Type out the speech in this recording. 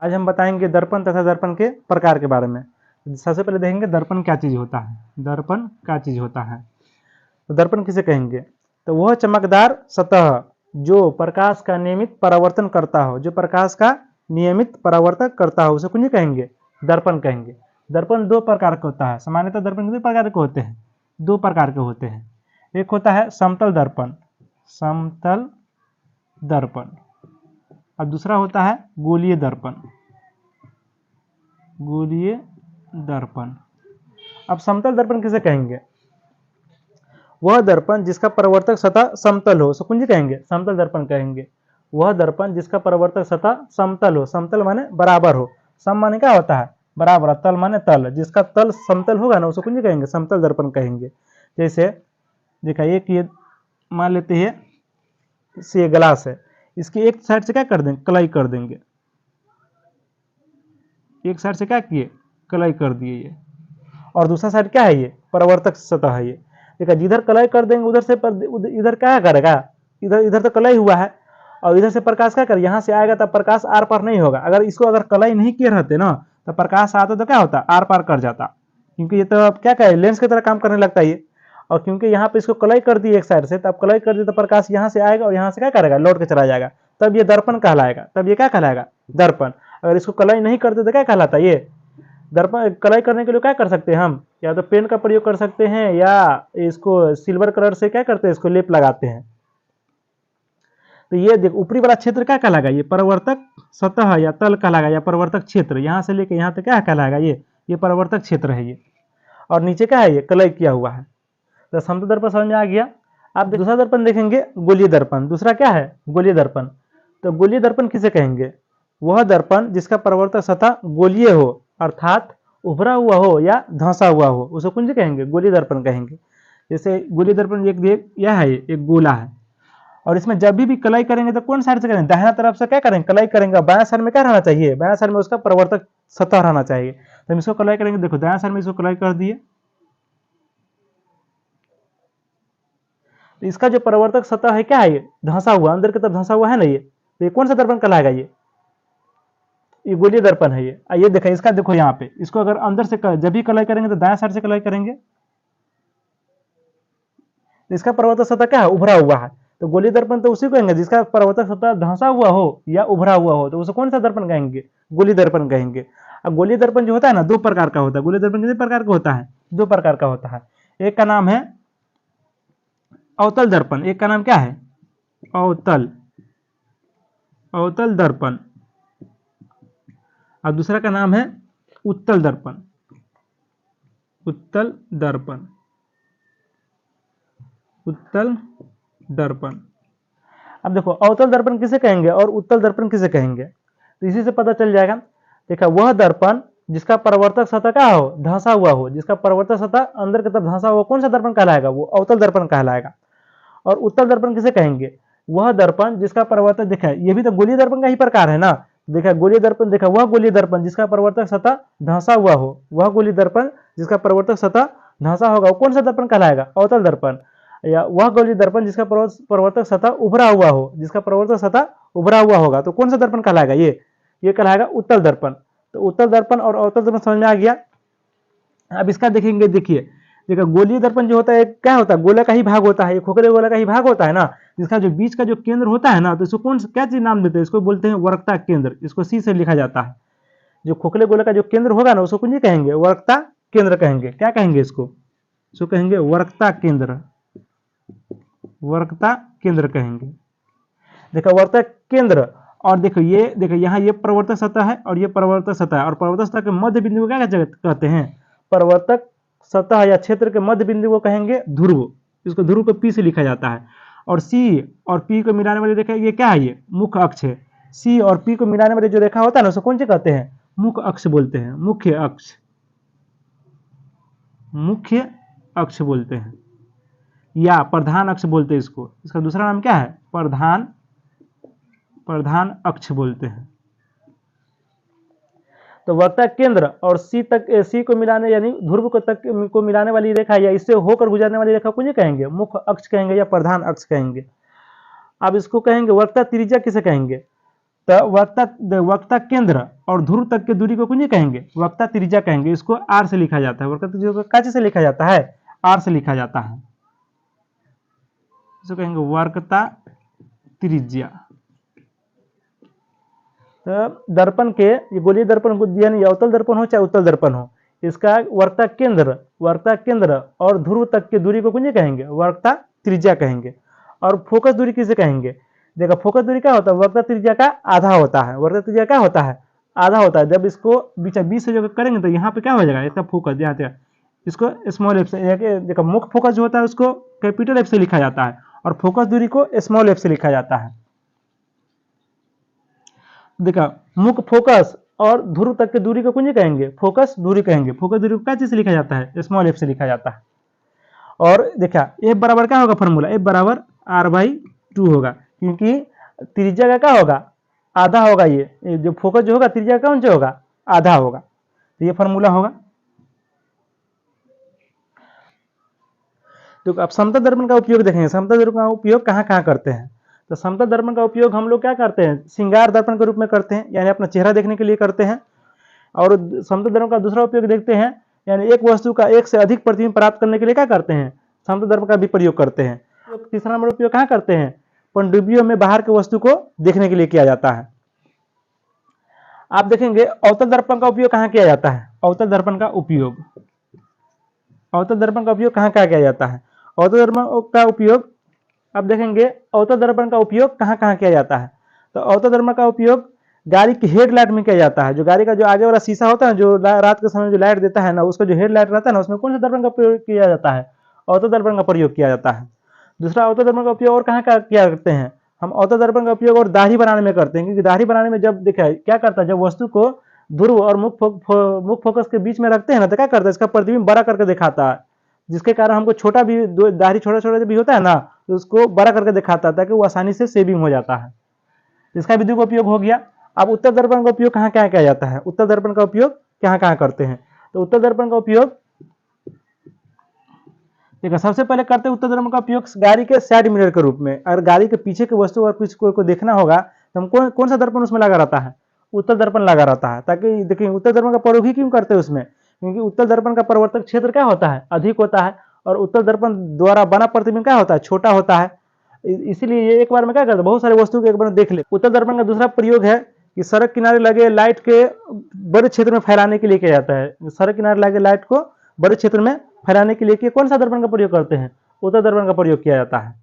आज हम बताएंगे दर्पण तथा दर्पण के प्रकार के बारे में। सबसे पहले देखेंगे दर्पण क्या चीज होता है। दर्पण क्या चीज होता है, तो दर्पण किसे कहेंगे, तो वह चमकदार सतह जो प्रकाश का नियमित परावर्तन करता हो, जो प्रकाश का नियमित परावर्तन करता हो उसे कुछ कहेंगे, दर्पण कहेंगे। दर्पण दो प्रकार का होता है, सामान्यतः दर्पण कितने प्रकार के होते हैं, दो प्रकार के होते हैं। एक होता है समतल दर्पण, समतल दर्पण, और दूसरा होता है गोलीय दर्पण, गोलीय दर्पण। अब समतल दर्पण किसे कहेंगे, वह दर्पण जिसका परावर्तक सतह समतल हो, कुंजी कहेंगे, समतल दर्पण कहेंगे। वह दर्पण जिसका परावर्तक सतह समतल हो, समतल माने बराबर हो, सम माने क्या होता है बराबर, तल माने तल, जिसका तल समतल होगा ना उसे कुंजी कहेंगे, समतल दर्पण कहेंगे। जैसे देखा, एक ये मान लेते हैं ये गिलास है, इसकी एक साइड से क्या कर देंगे, कलाई कर देंगे, एक साइड से क्या किए, कलाई कर दिए ये, और दूसरा साइड क्या है, ये परावर्तक सतह है। ये देखा, जिधर कलाई कर देंगे उधर से इधर क्या करेगा, इधर तो कलाई हुआ है, और इधर से प्रकाश क्या करे, यहाँ से आएगा तब प्रकाश आर पार नहीं होगा। अगर इसको अगर कलाई नहीं किए रहते ना तो प्रकाश आता तो क्या होता, आर पार कर जाता, क्योंकि ये तो क्या कहे लेंस की तरह काम करने लगता है ये। और क्योंकि यहाँ पे इसको कलाई कर दी एक साइड से, तब कलाई कर दी तो प्रकाश यहाँ से आएगा और यहाँ से क्या करेगा, लौट के चला जाएगा, तब ये दर्पण कहलाएगा, तब ये क्या कहलाएगा, दर्पण। अगर इसको कलाई नहीं करते तो क्या कहलाता ये दर्पण। कलाई करने के लिए क्या कर सकते हैं हम, या तो पेन का प्रयोग कर सकते हैं, या इसको सिल्वर कलर से क्या करते हैं, इसको लेप लगाते हैं। तो ये देख ऊपरी वाला क्षेत्र क्या कहलाएगा, ये परावर्तक सतह या तल कहलाएगा, या परावर्तक क्षेत्र, यहाँ से लेके यहाँ तक क्या कहलाएगा, ये परावर्तक क्षेत्र है ये। और नीचे क्या है, ये कलाई किया हुआ है। तो समतल दर्पण समझ में आ गया। आप दूसरा दर्पण देखेंगे, गोलीय दर्पण। दूसरा क्या है, गोलीय दर्पण। तो गोलीय दर्पण किसे कहेंगे, वह दर्पण जिसका परावर्तक सतह गोलीय हो, अर्थात उभरा हुआ हो या धंसा हुआ हो, उसे कुंज कहेंगे, गोलीय दर्पण कहेंगे। जैसे गोलीय दर्पण एक यह है, एक गोला है, और इसमें जब भी कलाई करेंगे तो कौन साइड से करेंगे, दाहिना तरफ से क्या करेंगे, कलाई करेंगे। बायां साइड में क्या रहना चाहिए, बायां साइड में उसका परावर्तक सतह रहना चाहिए। तो हम इसको कलाई करेंगे, देखो दायां साइड में इसको कलाई कर दिए, तो इसका जो परावर्तक सतह है क्या है, ये धंसा हुआ, अंदर की तरफ धंसा हुआ है ना ये, तो ये कौन सा दर्पण कहलाएगा, ये गोलीय दर्पण है ये। ये देखा, इसका देखो यहाँ पे, इसको अगर अंदर से जब भी कलाई करेंगे तो दायां साइड से कलाई करेंगे, तो इसका परावर्तक सतह क्या है, उभरा हुआ है। तो गोलीय दर्पण तो उसी को कहेंगे जिसका परावर्तक सतह धंसा हुआ हो या उभरा हुआ हो, तो उसे कौन सा दर्पण कहेंगे, गोलीय दर्पण कहेंगे। अब गोलीय दर्पण जो होता है ना, दो प्रकार का होता है। गोलीय दर्पण कितने प्रकार का होता है, दो प्रकार का होता है। एक का नाम है अवतल दर्पण, एक का नाम क्या है, अवतल, अवतल दर्पण, और दूसरा का नाम है उत्तल दर्पण, उत्तल दर्पण, उत्तल दर्पण। अब देखो, अवतल दर्पण किसे कहेंगे और उत्तल दर्पण किसे कहेंगे, तो इसी से पता चल जाएगा। देखा, वह दर्पण जिसका परावर्तक सतह क्या हो, धंसा हुआ हो, जिसका परावर्तक सतह अंदर की तरफ धंसा हुआ, कौन सा दर्पण कहलाएगा, वो अवतल दर्पण कहलाएगा। और उत्तल दर्पण किसे कहेंगे, वह दर्पण जिसका परावर्तक, देखा ये भी तो गोलीय दर्पण का ही प्रकार है ना। देखा, गोलीय दर्पण, देखा वह गोलीय दर्पण जिसका परावर्तक सतह धंसा हुआ हो, वह गोलीय दर्पण जिसका परावर्तक सतह धंसा होगा, वो कौन सा दर्पण कहलाएगा, अवतल दर्पण। या वह गोलीय दर्पण जिसका परावर्तक सतह उभरा हुआ हो, जिसका परावर्तक सतह उभरा हुआ होगा, तो कौन सा दर्पण कहलाएगा, ये कहलाएगा उत्तल दर्पण। तो उत्तल दर्पण और अवतल दर्पण समझ में आ गया। अब इसका देखेंगे, देखिए देखा, गोलीय दर्पण जो होता है क्या होता है, गोला का ही भाग होता है, ये खोखले गोला का ही भाग होता है ना, जिसका जो बीच का जो केंद्र होता है ना, तो इसको क्या चीज नाम देते हैं, इसको बोलते हैं वक्रता केंद्र, इसको सी से लिखा जाता है। जो खोखले गोला का जो केंद्र होगा ना, उसको कुंजी कहेंगे, वक्रता केंद्र कहेंगे। क्या कहेंगे इसको कहेंगे वक्रता केंद्र, वक्रता केंद्र कहेंगे। देखो वक्रता केंद्र, और देखो ये देखो यहाँ ये प्रवर्तक सतह है और ये प्रवर्तक सतह है, और प्रवर्तक सतह के मध्य बिंदु को क्या कहते हैं, प्रवर्तक सतह या क्षेत्र के मध्य बिंदु को कहेंगे ध्रुव, इसको ध्रुव को पी से लिखा जाता है। और सी और पी को मिलाने वाली रेखा, ये क्या है, ये मुख्य अक्ष है। सी और पी को मिलाने वाली जो रेखा होता है ना, उसको कौन से कहते हैं, मुख्य अक्ष बोलते हैं, मुख्य अक्ष, मुख्य अक्ष बोलते हैं, या प्रधान अक्ष बोलते हैं इसको। इसका दूसरा नाम क्या है, प्रधान अक्ष बोलते हैं। तो वक्रता केंद्र और सी को मिलाने, यानी ध्रुव को मिलाने वाली रेखा या इससे होकर गुजरने वाली रेखा को कहेंगे मुख्य अक्ष कहेंगे या प्रधान अक्ष कहेंगे। अब इसको कहेंगे वक्रता त्रिज्या किसे कहेंगे, तो वक्रता केंद्र और ध्रुव तक की दूरी को कुछ नहीं कहेंगे, वक्रता त्रिज्या कहेंगे। इसको आर से लिखा जाता है। वक्रता त्रिज्या को क्या चीज से लिखा जाता है? आर से लिखा जाता है। इसको कहेंगे वक्रता त्रिज्या। तो दर्पण के, ये गोलीय दर्पण यानी अवतल दर्पण हो चाहे उत्तल दर्पण हो, इसका वक्रता केंद्र और ध्रुव तक की दूरी को कुछ नहीं कहेंगे, वक्रता त्रिज्या कहेंगे। और फोकस दूरी किसे कहेंगे? देखो फोकस दूरी क्या होता है? वक्रता त्रिज्या का आधा होता है। वक्रता त्रिज्या क्या होता है? आधा होता है। जब इसको बीच से जो करेंगे तो यहाँ पे क्या हो जाएगा? इसका फोकस यहाँ पे, इसको स्मॉल एफ से, देखो मुख्य फोकस जो होता है उसको कैपिटल एफ से लिखा जाता है और फोकस दूरी को स्मॉल एफ से लिखा जाता है। देखा मुख्य फोकस और ध्रुव तक की दूरी को कुछ नहीं कहेंगे, फोकस दूरी कहेंगे। फोकस दूरी को क्या चीज से लिखा जाता है? स्मॉल एफ से लिखा जाता है। और देखा एफ बराबर क्या होगा फॉर्मूला? एफ बराबर r/2 होगा, क्योंकि त्रिज्या का क्या होगा? आधा होगा। ये जो फोकस जो होगा त्रिज्या कौन से होगा? आधा होगा। तो ये फॉर्मूला होगा। तो अब समतल दर्पण का उपयोग देखेंगे। समतल दर्पण का उपयोग कहाँ कहाँ करते हैं? तो समतल दर्पण का उपयोग हम लोग क्या करते हैं? श्रृंगार दर्पण के रूप में करते हैं, यानी अपना चेहरा देखने के लिए करते हैं। और समतल दर्पण का दूसरा उपयोग देखते हैं, यानी एक वस्तु का एक से अधिक प्रतिबिंब प्राप्त करने के लिए क्या करते हैं? समतल दर्पण का भी प्रयोग करते हैं। तीसरा नंबर उपयोग कहाँ करते हैं? पनडुब्बियों में बाहर के वस्तु को देखने के लिए किया जाता है। आप देखेंगे अवतल दर्पण का उपयोग कहाँ किया जाता है? अवतल दर्पण का उपयोग कहाँ किया जाता है? अवतल दर्पण का उपयोग आप देखेंगे अवतल दर्पण का उपयोग कहाँ कहाँ किया जाता है? तो अवतल दर्पण का उपयोग गाड़ी की हेडलाइट में किया जाता है। जो गाड़ी का जो आगे वाला शीशा होता है, जो रात के समय जो लाइट देता है ना, उसका जो हेडलाइट रहता है ना, उसमें कौन सा दर्पण का प्रयोग किया जाता है? अवतल दर्पण का प्रयोग किया जाता है। दूसरा अवतल दर्पण का उपयोग और कहाँ किया करते हैं? हम अवतल दर्पण का उपयोग और दाढ़ी बनाने में करते हैं, क्योंकि दाढ़ी बनाने में जब देखा क्या करता है, जब वस्तु को ध्रुव और मुख्य फोकस के बीच में रखते हैं ना, तो क्या करता है? इसका प्रतिबिंब बड़ा करके दिखाता है, जिसके कारण हमको छोटा भी दाढ़ी छोटा भी होता है ना, तो उसको बड़ा करके दिखाता है ताकि वो आसानी से सेविंग हो जाता है। इसका विधि का उपयोग हो गया। अब उत्तल दर्पण का उपयोग कहाँ किया जाता है? उत्तल दर्पण का उपयोग कहाँ करते हैं? तो उत्तल दर्पण का उपयोग देखो सबसे पहले करते हैं उत्तल दर्पण का उपयोग गाड़ी के साइड मिरर के रूप में। अगर गाड़ी के पीछे की वस्तु और कुछ को देखना होगा तो हम कौन सा दर्पण उसमें लगा रहता है? उत्तल दर्पण लगा रहता है। ताकि देखिए उत्तल दर्पण का प्रयोग ही क्यों करते हैं उसमें? क्योंकि उत्तल दर्पण का परावर्तक क्षेत्र क्या होता है? अधिक होता है, और उत्तल दर्पण द्वारा बना प्रतिबिंब क्या होता है? छोटा होता है। इसीलिए ये एक बार में क्या करते हैं? बहुत सारे वस्तु को एक बार देख ले। उत्तल दर्पण का दूसरा प्रयोग है कि सड़क किनारे लगे लाइट के बड़े क्षेत्र में फैलाने के लिए किया जाता है। सड़क किनारे लगे लाइट को बड़े क्षेत्र में फैलाने के लिए कौन सा दर्पण का प्रयोग करते हैं? उत्तल दर्पण का प्रयोग किया जाता है।